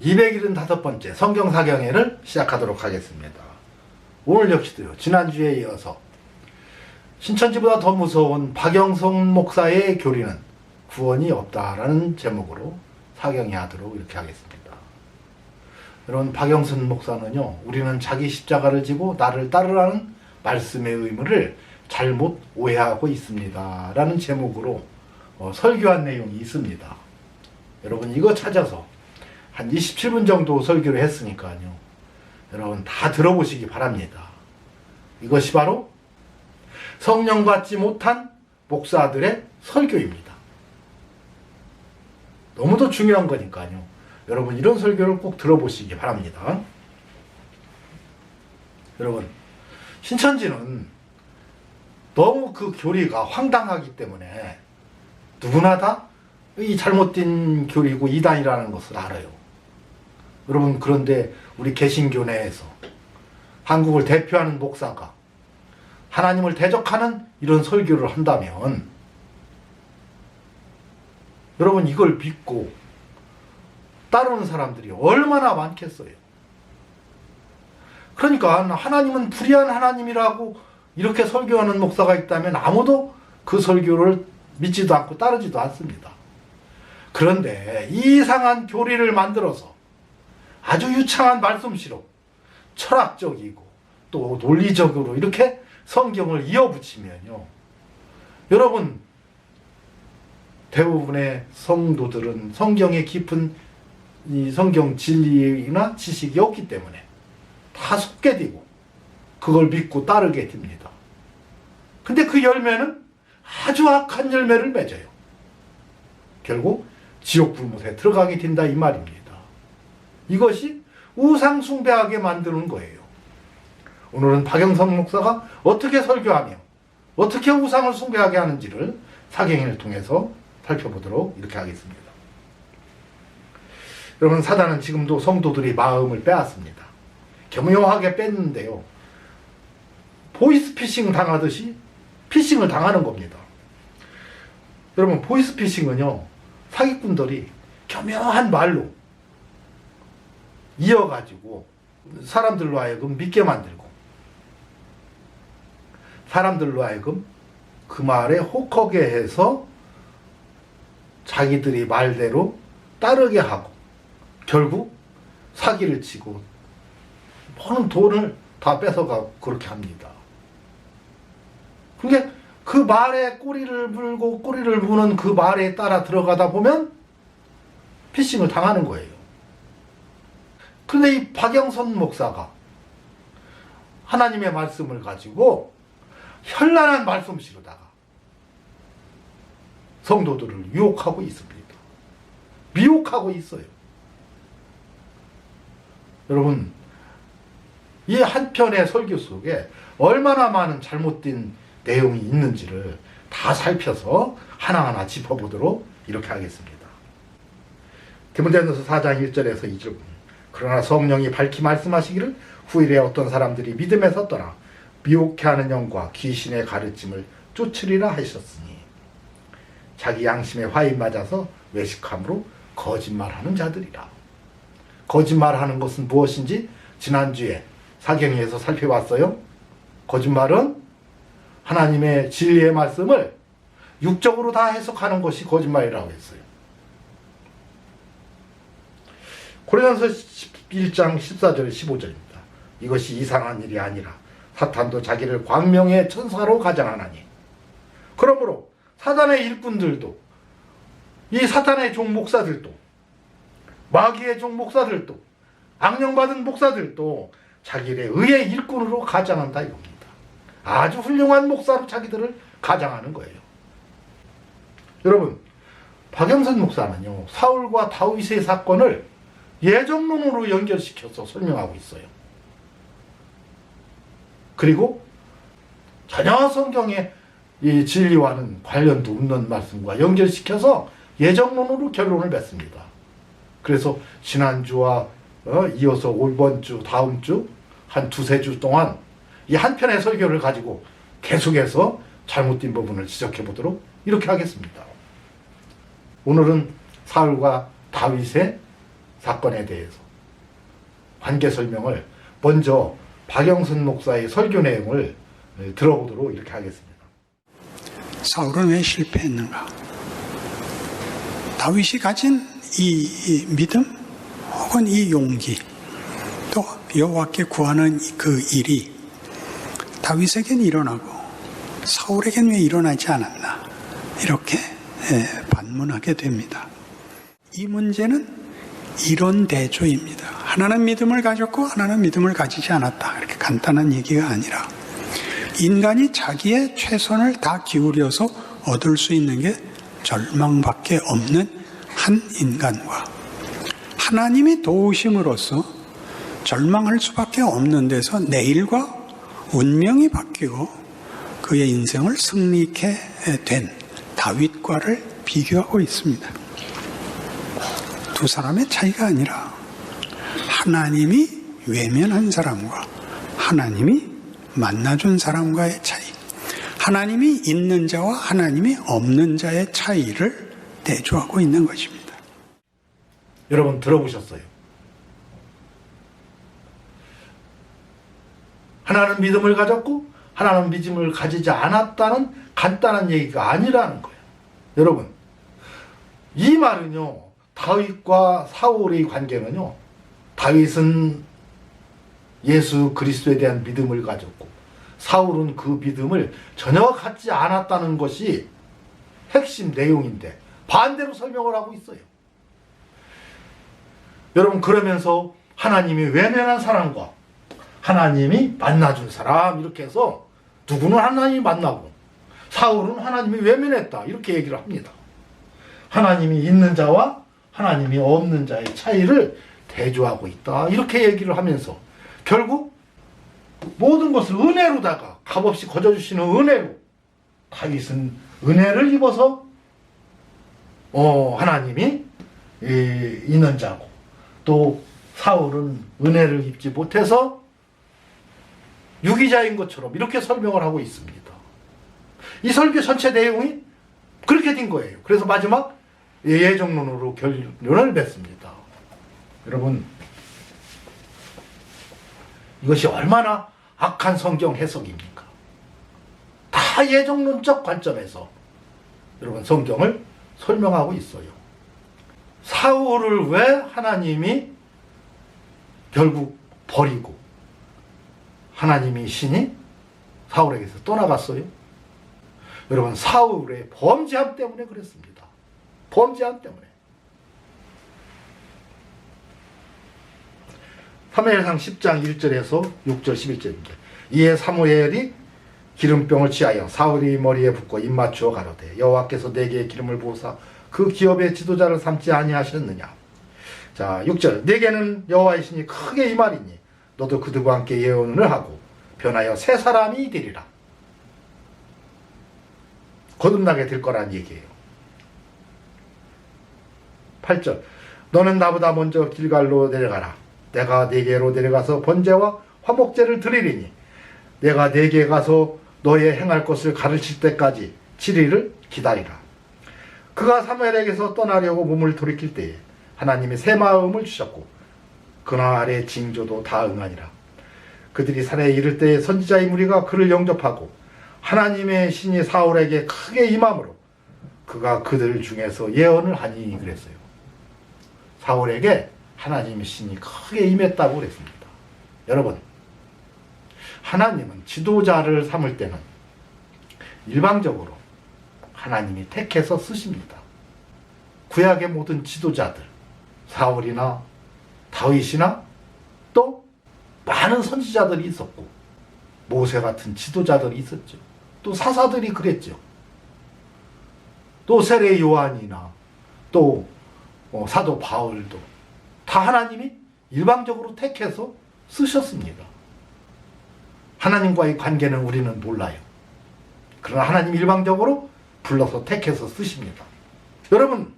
275번째 성경사경회를 시작하도록 하겠습니다. 오늘 역시도요, 지난주에 이어서 신천지보다 더 무서운 박영선 목사의 교리는 구원이 없다라는 제목으로 사경회 하도록 이렇게 하겠습니다. 여러분, 박영선 목사는요, 우리는 자기 십자가를 지고 나를 따르라는 말씀의 의무를 잘못 오해하고 있습니다 라는 제목으로 설교한 내용이 있습니다. 여러분, 이거 찾아서 한 27분 정도 설교를 했으니까요, 여러분 다 들어보시기 바랍니다. 이것이 바로 성령 받지 못한 목사들의 설교입니다. 너무도 중요한 거니까요, 여러분 이런 설교를 꼭 들어보시기 바랍니다. 여러분, 신천지는 너무 그 교리가 황당하기 때문에 누구나 다 이 잘못된 교리고 이단이라는 것을 알아요. 여러분, 그런데 우리 개신교 내에서 한국을 대표하는 목사가 하나님을 대적하는 이런 설교를 한다면 여러분, 이걸 믿고 따르는 사람들이 얼마나 많겠어요. 그러니까 하나님은 불의한 하나님이라고 이렇게 설교하는 목사가 있다면 아무도 그 설교를 믿지도 않고 따르지도 않습니다. 그런데 이상한 교리를 만들어서 아주 유창한 말씀씨로 철학적이고 또 논리적으로 이렇게 성경을 이어붙이면요, 여러분 대부분의 성도들은 성경에 깊은 이 성경 진리나 지식이 없기 때문에 다 속게 되고 그걸 믿고 따르게 됩니다. 근데 그 열매는 아주 악한 열매를 맺어요. 결국 지옥 불못에 들어가게 된다 이 말입니다. 이것이 우상 숭배하게 만드는 거예요. 오늘은 박영선 목사가 어떻게 설교하며 어떻게 우상을 숭배하게 하는지를 사경회를 통해서 살펴보도록 이렇게 하겠습니다. 여러분, 사단은 지금도 성도들이 마음을 빼앗습니다. 교묘하게 뺐는데요, 보이스피싱 당하듯이 피싱을 당하는 겁니다. 여러분, 보이스피싱은요, 사기꾼들이 교묘한 말로 이어가지고 사람들로 하여금 믿게 만들고 사람들로 하여금 그 말에 혹하게 해서 자기들이 말대로 따르게 하고 결국 사기를 치고 모든 돈을 다 뺏어가고 그렇게 합니다. 그러니까 그 말에 꼬리를 물고 꼬리를 무는 그 말에 따라 들어가다 보면 피싱을 당하는 거예요. 그런데 이 박영선 목사가 하나님의 말씀을 가지고 현란한 말씀씨로다가 성도들을 유혹하고 있습니다. 미혹하고 있어요. 여러분, 이 한편의 설교 속에 얼마나 많은 잘못된 내용이 있는지를 다 살펴서 하나하나 짚어보도록 이렇게 하겠습니다. 디모데전서 4장 1절에서 2절, 그러나 성령이 밝히 말씀하시기를 후일에 어떤 사람들이 믿음에서 떠나 미혹해 하는 영과 귀신의 가르침을 쫓으리라 하셨으니 자기 양심에 화인 맞아서 외식함으로 거짓말하는 자들이라. 거짓말하는 것은 무엇인지 지난주에 사경회에서 살펴봤어요. 거짓말은 하나님의 진리의 말씀을 육적으로 다 해석하는 것이 거짓말이라고 했어요. 고린도전서 11장 14절 15절입니다. 이것이 이상한 일이 아니라 사탄도 자기를 광명의 천사로 가장하나니 그러므로 사단의 일꾼들도 이 사탄의 종 목사들도 마귀의 종 목사들도 악령받은 목사들도 자기의 의의 일꾼으로 가장한다 이겁니다. 아주 훌륭한 목사로 자기들을 가장하는 거예요. 여러분, 박영선 목사는요, 사울과 다윗의 사건을 예정론으로 연결시켜서 설명하고 있어요. 그리고 전혀 성경의 이 진리와는 관련도 없는 말씀과 연결시켜서 예정론으로 결론을 맺습니다. 그래서 지난주와 이어서 이번 주, 다음 주, 한 두세 주 동안 이 한 편의 설교를 가지고 계속해서 잘못된 부분을 지적해 보도록 이렇게 하겠습니다. 오늘은 사울과 다윗의 사건에 대해서 관계 설명을 먼저 박영선 목사의 설교 내용을 들어보도록 이렇게 하겠습니다. 사울은 왜 실패했는가? 다윗이 가진 이 믿음 혹은 이 용기, 또 여호와께 구하는 그 일이 다윗에겐 일어나고 사울에겐 왜 일어나지 않았나? 이렇게 반문하게 됩니다. 이 문제는 이론 대조입니다. 하나는 믿음을 가졌고 하나는 믿음을 가지지 않았다. 이렇게 간단한 얘기가 아니라 인간이 자기의 최선을 다 기울여서 얻을 수 있는 게 절망밖에 없는 한 인간과 하나님이 도우심으로써 절망할 수밖에 없는 데서 내일과 운명이 바뀌고 그의 인생을 승리케 된 다윗과를 비교하고 있습니다. 두 사람의 차이가 아니라 하나님이 외면한 사람과 하나님이 만나준 사람과의 차이, 하나님이 있는 자와 하나님이 없는 자의 차이를 대조하고 있는 것입니다. 여러분 들어보셨어요? 하나는 믿음을 가졌고 하나는 믿음을 가지지 않았다는 간단한 얘기가 아니라는 거예요. 여러분, 이 말은요, 다윗과 사울의 관계는요, 다윗은 예수 그리스도에 대한 믿음을 가졌고 사울은 그 믿음을 전혀 갖지 않았다는 것이 핵심 내용인데 반대로 설명을 하고 있어요. 여러분, 그러면서 하나님이 외면한 사람과 하나님이 만나준 사람 이렇게 해서 누구는 하나님이 만나고 사울은 하나님이 외면했다 이렇게 얘기를 합니다. 하나님이 있는 자와 하나님이 없는 자의 차이를 대조하고 있다 이렇게 얘기를 하면서 결국 모든 것을 은혜로다가 값없이 거저주시는 은혜로 다윗은 은혜를 입어서 하나님이 있는 자고 또 사울은 은혜를 입지 못해서 유기자인 것처럼 이렇게 설명을 하고 있습니다. 이 설교 전체 내용이 그렇게 된 거예요. 그래서 마지막 예정론으로 결론을 맺습니다. 여러분, 이것이 얼마나 악한 성경 해석입니까? 다 예정론적 관점에서 여러분 성경을 설명하고 있어요. 사울을 왜 하나님이 결국 버리고 하나님이 신이 사울에게서 떠나갔어요? 여러분, 사울의 범죄함 때문에 그랬습니다. 범죄함 때문에. 사무엘상 10장 1절에서 6절 11절입니다. 이에 사무엘이 기름병을 취하여 사울이 머리에 붓고 입 맞추어 가로되 여호와께서 내게 기름을 부으사 그 기업의 지도자를 삼지 아니하셨느냐. 자, 6절 내게는 여호와의 신이 크게 임하리니 너도 그들과 함께 예언을 하고 변하여 새 사람이 되리라. 거듭나게 될 거란 얘기예요. 8절 너는 나보다 먼저 길갈로 내려가라. 내가 네게로 내려가서 번제와 화목제를 드리리니 내가 네게 가서 너의 행할 것을 가르칠 때까지 7일을 기다리라. 그가 사무엘에게서 떠나려고 몸을 돌이킬 때에 하나님이 새 마음을 주셨고 그날의 징조도 다 응하니라. 그들이 산에 이를 때에 선지자의 무리가 그를 영접하고 하나님의 신이 사울에게 크게 임함으로 그가 그들 중에서 예언을 하니 그랬어요. 사울에게 하나님의 신이 크게 임했다고 그랬습니다. 여러분, 하나님은 지도자를 삼을 때는 일방적으로 하나님이 택해서 쓰십니다. 구약의 모든 지도자들, 사울이나 다윗이나 또 많은 선지자들이 있었고 모세 같은 지도자들이 있었죠. 또 사사들이 그랬죠. 또 세례 요한이나 또 사도 바울도 다 하나님이 일방적으로 택해서 쓰셨습니다. 하나님과의 관계는 우리는 몰라요. 그러나 하나님 일방적으로 불러서 택해서 쓰십니다. 여러분,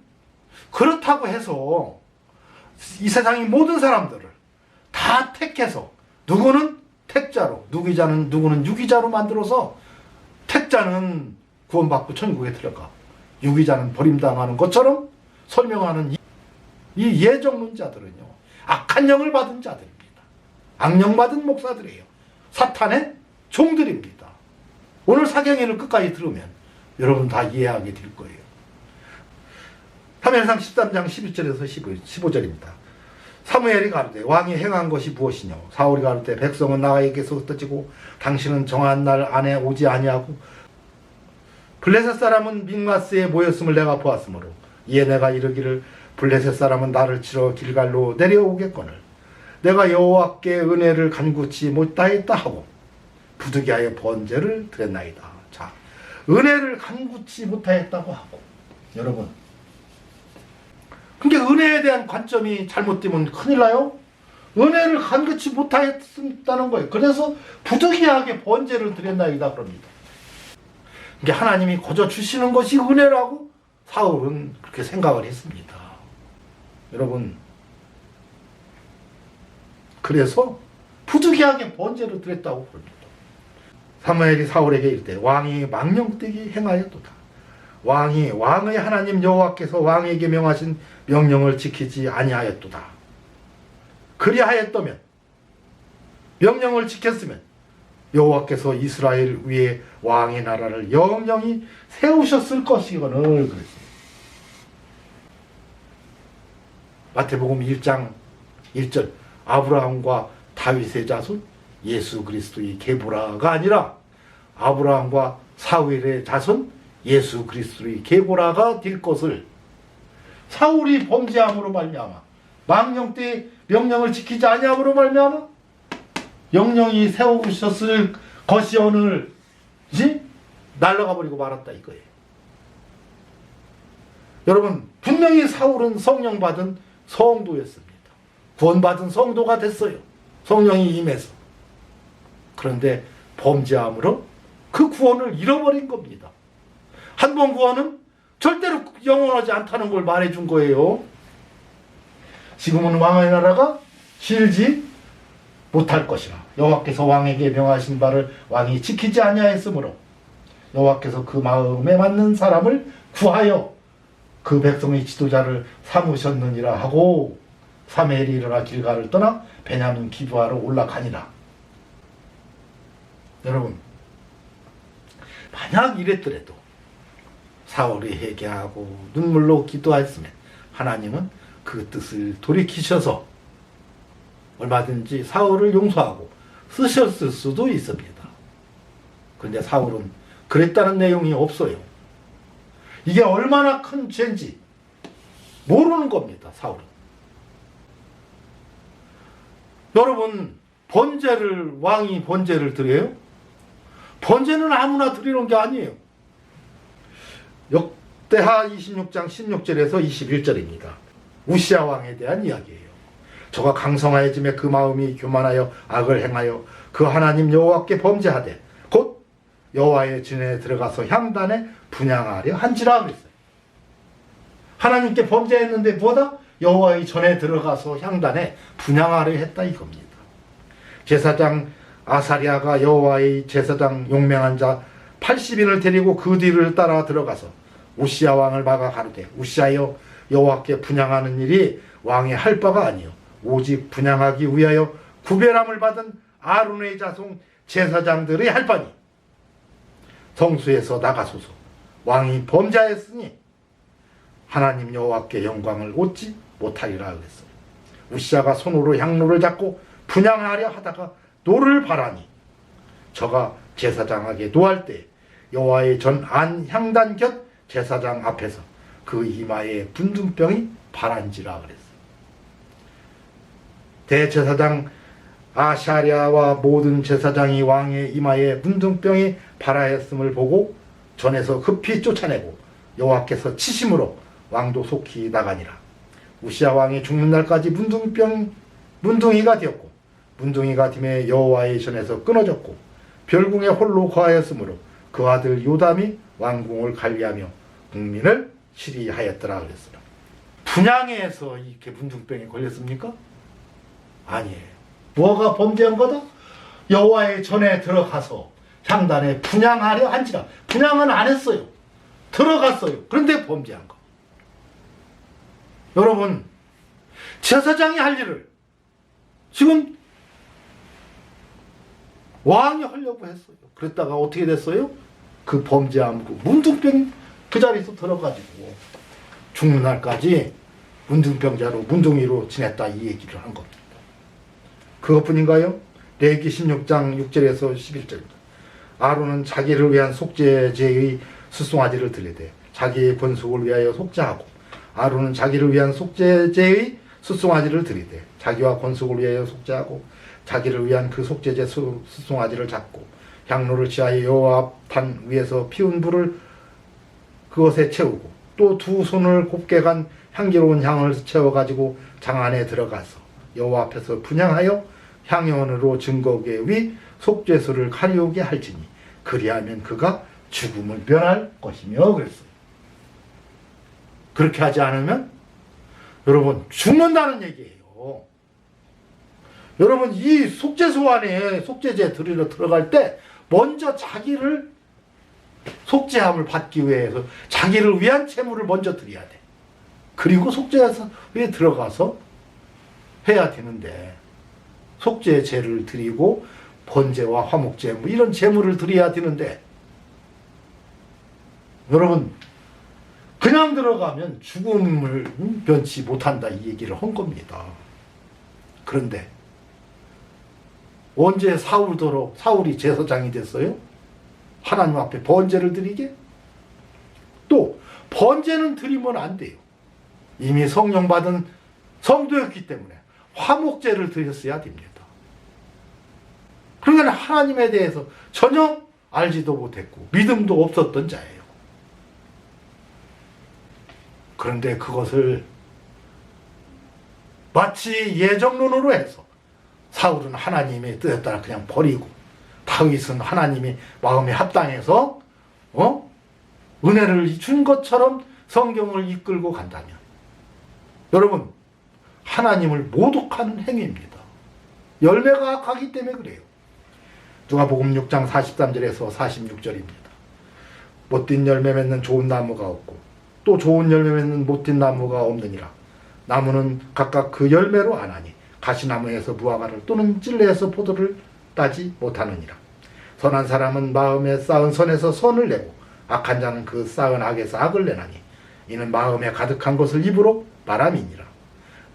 그렇다고 해서 이 세상의 모든 사람들을 다 택해서 누구는 택자로, 누구는 유기자로 만들어서 택자는 구원받고 천국에 들어가 유기자는 버림당하는 것처럼 설명하는 이 예정론자들은요, 악한 영을 받은 자들입니다. 악령 받은 목사들이에요. 사탄의 종들입니다. 오늘 사경회를 끝까지 들으면 여러분 다 이해하게 될 거예요. 사무엘상 13장 11절에서 15절입니다. 사무엘이 가로되 왕이 행한 것이 무엇이뇨? 사울이 가로되 백성은 나에게서 흩어지고 당신은 정한 날 안에 오지 아니하고 블레셋 사람은 믹마스에 모였음을 내가 보았으므로 이에 내가 이르기를 블레셋 사람은 나를 치러 길갈로 내려오겠거늘 내가 여호와께 은혜를 간구치 못하였다 하고 부득이하여 번제를 드렸나이다. 자, 은혜를 간구치 못하였다고 하고, 여러분, 그러니까 은혜에 대한 관점이 잘못되면 큰일 나요. 은혜를 간구치 못하였다는 거예요. 그래서 부득이하게 번제를 드렸나이다 그럽니다. 그러니까 하나님이 거저 주시는 것이 은혜라고 사울은 그렇게 생각을 했습니다. 여러분, 그래서 부득이하게 번제를 드렸다고 그럽니다. 사무엘이 사울에게 이르되 왕이 망령되게 행하였도다. 왕의 하나님 여호와께서 왕에게 명하신 명령을 지키지 아니하였도다. 그리하였다면, 명령을 지켰으면 여호와께서 이스라엘 위에 왕의 나라를 영영히 세우셨을 것이거늘 그랬습니다. 마태복음 1장 1절 아브라함과 다윗의 자손 예수 그리스도의 계보라가 아니라 아브라함과 사울의 자손 예수 그리스도의 계보라가 될 것을 사울이 범죄함으로 말미암아 망령 때 명령을 지키지 아니함으로 말미암아 영영이 세우셨을 것이 오늘 날아가 버리고 말았다 이거예요. 여러분, 분명히 사울은 성령 받은 성도였습니다. 구원받은 성도가 됐어요. 성령이 임해서. 그런데 범죄함으로 그 구원을 잃어버린 겁니다. 한 번 구원은 절대로 영원하지 않다는 걸 말해준 거예요. 지금은 왕의 나라가 길지 못할 것이라 여호와께서 왕에게 명하신 바를 왕이 지키지 아니하였으므로 여호와께서 그 마음에 맞는 사람을 구하여 그 백성의 지도자를 삼으셨느니라 하고 사무엘이 일어나 길갈을 떠나 베냐민 기브아로 올라가니라. 여러분, 만약 이랬더라도 사울이 회개하고 눈물로 기도했으면 하나님은 그 뜻을 돌이키셔서 얼마든지 사울을 용서하고 쓰셨을 수도 있습니다. 그런데 사울은 그랬다는 내용이 없어요. 이게 얼마나 큰 죄인지 모르는 겁니다. 사울은. 여러분, 왕이 번제를 드려요? 번제는 아무나 드리는 게 아니에요. 역대하 26장 16절에서 21절입니다. 우시야 왕에 대한 이야기예요. 저가 강성하여짐에 그 마음이 교만하여 악을 행하여 그 하나님 여호와께 범죄하되 곧 여호와의 전에 들어가서 향단에 분향하려 한지라 그랬어요. 하나님께 범죄했는데 뭐다? 여호와의 전에 들어가서 향단에 분향하려 했다 이겁니다. 제사장 아사리아가 여호와의 제사장 용맹한 자 80인을 데리고 그 뒤를 따라 들어가서 우시야 왕을 막아 가로되 우시야여 여호와께 분향하는 일이 왕의 할 바가 아니요 오직 분향하기 위하여 구별함을 받은 아론의 자손 제사장들의 할 바니 성수에서 나가소서. 왕이 범죄하였으니 하나님 여호와께 영광을 얻지 못하리라 그랬어요. 우시야가 손으로 향로를 잡고 분향하려 하다가 노를 바라니 저가 제사장에게 노할 때 여호와의 전 안 향단 곁 제사장 앞에서 그 이마에 분둥병이 바란지라 그랬어요. 대제사장 아샤랴와 모든 제사장이 왕의 이마에 분둥병이 발하였음을 보고 전에서 급히 쫓아내고 여호와께서 치심으로 왕도 속히 나가니라. 우시야 왕이 죽는 날까지 문둥이가 되었고 문둥이가 됨에 여호와의 전에서 끊어졌고 별궁에 홀로 거하였으므로 그 아들 요담이 왕궁을 관리하며 국민을 치리하였더라 그랬어요. 분향에서 이렇게 문둥병에 걸렸습니까? 아니에요. 뭐가 범죄한 거다? 여호와의 전에 들어가서 향단에 분향하려 한지라. 분향은 안 했어요. 들어갔어요. 그런데 범죄한 거. 여러분, 제사장이 할 일을 지금 왕이 하려고 했어요. 그랬다가 어떻게 됐어요? 그 범죄한 그 문둥병 그 자리에서 들어가지고 죽는 날까지 문둥병자로 문둥이로 지냈다 이 얘기를 한 겁니다. 그것뿐인가요? 레위기 16장 6절에서 11절입니다. 아론은 자기를 위한 속죄제의 숫송아지를 드리되 자기의 권속을 위하여 속죄하고 아론은 자기를 위한 속죄제의 숫송아지를 드리되 자기와 권속을 위하여 속죄하고 자기를 위한 그 속죄제 숫송아지를 잡고 향로를 취하여 여호와 앞단 위에서 피운 불을 그것에 채우고 또 두 손을 곱게 간 향기로운 향을 채워가지고 장 안에 들어가서 여호와 앞에서 분향하여 향연으로 증거계 위 속죄소를 가리우게 할지니 그리하면 그가 죽음을 면할 것이며 그랬어요. 그렇게 하지 않으면 여러분 죽는다는 얘기예요. 여러분 이 속죄소 안에 속죄제 드리러 들어갈 때 먼저 자기를 속죄함을 받기 위해서 자기를 위한 제물을 먼저 드려야 돼. 그리고 속죄소에 들어가서 해야 되는데 속죄제를 드리고 번제와 화목제 뭐 이런 제물을 드려야 되는데 여러분 그냥 들어가면 죽음을 면치 못한다 이 얘기를 한 겁니다. 그런데 언제 사울이 제사장이 됐어요? 하나님 앞에 번제를 드리게? 또 번제는 드리면 안 돼요. 이미 성령 받은 성도였기 때문에 화목제를 드렸어야 됩니다. 그러니까 하나님에 대해서 전혀 알지도 못했고 믿음도 없었던 자예요. 그런데 그것을 마치 예정론으로 해서 사울은 하나님의 뜻에 따라 그냥 버리고 다윗은 하나님이 마음에 합당해서 은혜를 준 것처럼 성경을 이끌고 간다면 여러분 하나님을 모독하는 행위입니다. 열매가 악하기 때문에 그래요. 누가복음 6장 43절에서 46절입니다. 못된 열매 맺는 좋은 나무가 없고 또 좋은 열매 맺는 못된 나무가 없느니라. 나무는 각각 그 열매로 아나니 가시나무에서 무화과를 또는 찔레에서 포도를 따지 못하느니라. 선한 사람은 마음에 쌓은 선에서 선을 내고 악한 자는 그 쌓은 악에서 악을 내나니 이는 마음에 가득한 것을 입으로 말함이니라.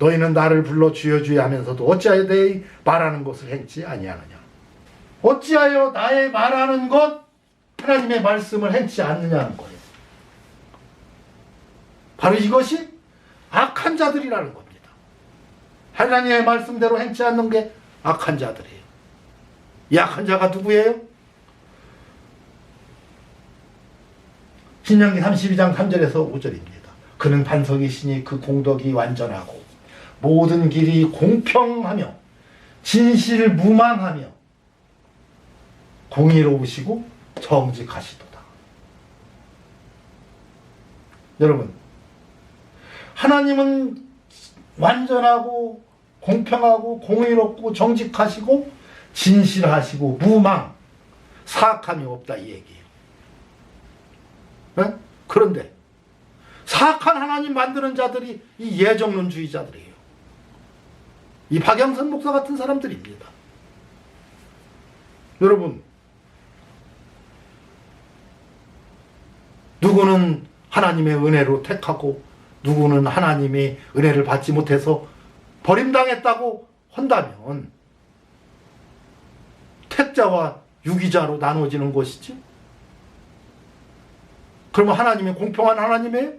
너희는 나를 불러 주여 주여 하면서도 어찌하여 내 말하는 것을 행치 아니하느냐. 어찌하여 나의 말하는 것 하나님의 말씀을 행치 않느냐는 거예요. 바로 이것이 악한 자들이라는 겁니다. 하나님의 말씀대로 행치 않는 게 악한 자들이에요. 이 악한 자가 누구예요? 신명기 32장 3절에서 5절입니다. 그는 반석이시니 그 공덕이 완전하고 모든 길이 공평하며 진실무망하며 공의로우시고 정직하시도다. 여러분 하나님은 완전하고 공평하고 공의롭고 정직하시고 진실하시고 무망 사악함이 없다 이 얘기예요. 네? 그런데 사악한 하나님 만드는 자들이 이 예정론주의자들이에요. 이 박영선 목사 같은 사람들입니다. 여러분 누구는 하나님의 은혜로 택하고 누구는 하나님의 은혜를 받지 못해서 버림당했다고 한다면 택자와 유기자로 나눠지는 것이지. 그러면 하나님이 공평한 하나님이에요?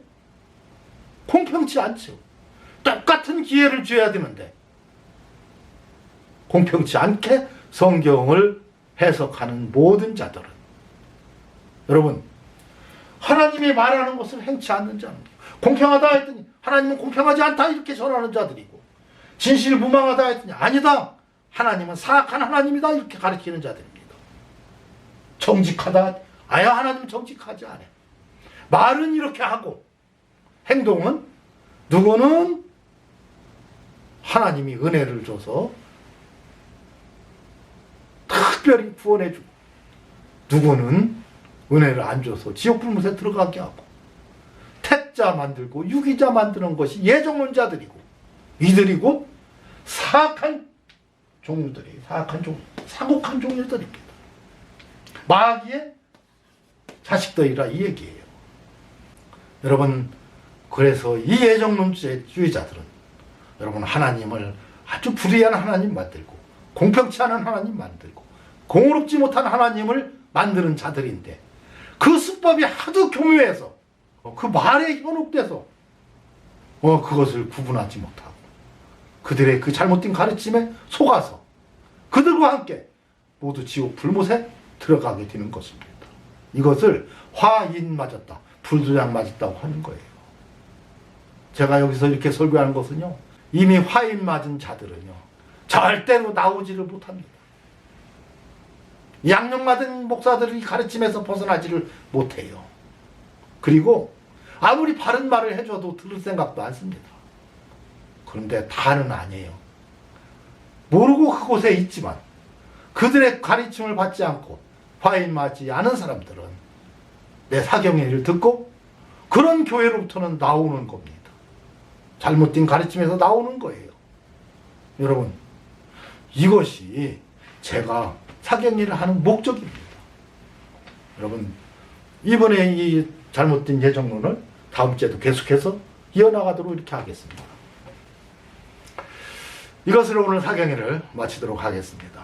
공평치 않죠. 똑같은 기회를 줘야 되는데 공평치 않게 성경을 해석하는 모든 자들은 여러분 하나님이 말하는 것을 행치 않는 자는 공평하다 했더니 하나님은 공평하지 않다 이렇게 전하는 자들이고 진실무망하다 했더니 아니다 하나님은 사악한 하나님이다 이렇게 가르치는 자들입니다. 정직하다 아야 하나님은 정직하지 않아. 말은 이렇게 하고 행동은 누구는 하나님이 은혜를 줘서 특별히 구원해주고 누구는 은혜를 안 줘서 지옥불못에 들어가게 하고 택자 만들고 유기자 만드는 것이 예정론자들이고 이들이 곧 사악한 종류들이, 사악한 종류들입니다. 마귀의 자식들이라 이 얘기예요. 여러분, 그래서 이 예정론주의자들은 여러분 하나님을 아주 불의한 하나님 만들고 공평치 않은 하나님 만들고 공의롭지 못한 하나님을 만드는 자들인데 그 수법이 하도 교묘해서 그 말에 현혹돼서 그것을 구분하지 못하고 그들의 그 잘못된 가르침에 속아서 그들과 함께 모두 지옥 불못에 들어가게 되는 것입니다. 이것을 화인 맞았다, 불도장 맞았다고 하는 거예요. 제가 여기서 이렇게 설교하는 것은요, 이미 화인 맞은 자들은요 절대로 나오지를 못합니다. 양념 맞은 목사들이 가르침에서 벗어나지를 못해요. 그리고 아무리 바른 말을 해줘도 들을 생각도 않습니다. 그런데 다는 아니에요. 모르고 그곳에 있지만 그들의 가르침을 받지 않고 화인 맞지 않은 사람들은 내 사경회를 듣고 그런 교회로부터는 나오는 겁니다. 잘못된 가르침에서 나오는 거예요. 여러분, 이것이 제가 사경회를 하는 목적입니다. 여러분, 이번에 이 잘못된 예정론을 다음 주에도 계속해서 이어나가도록 이렇게 하겠습니다. 이것으로 오늘 사경회를 마치도록 하겠습니다.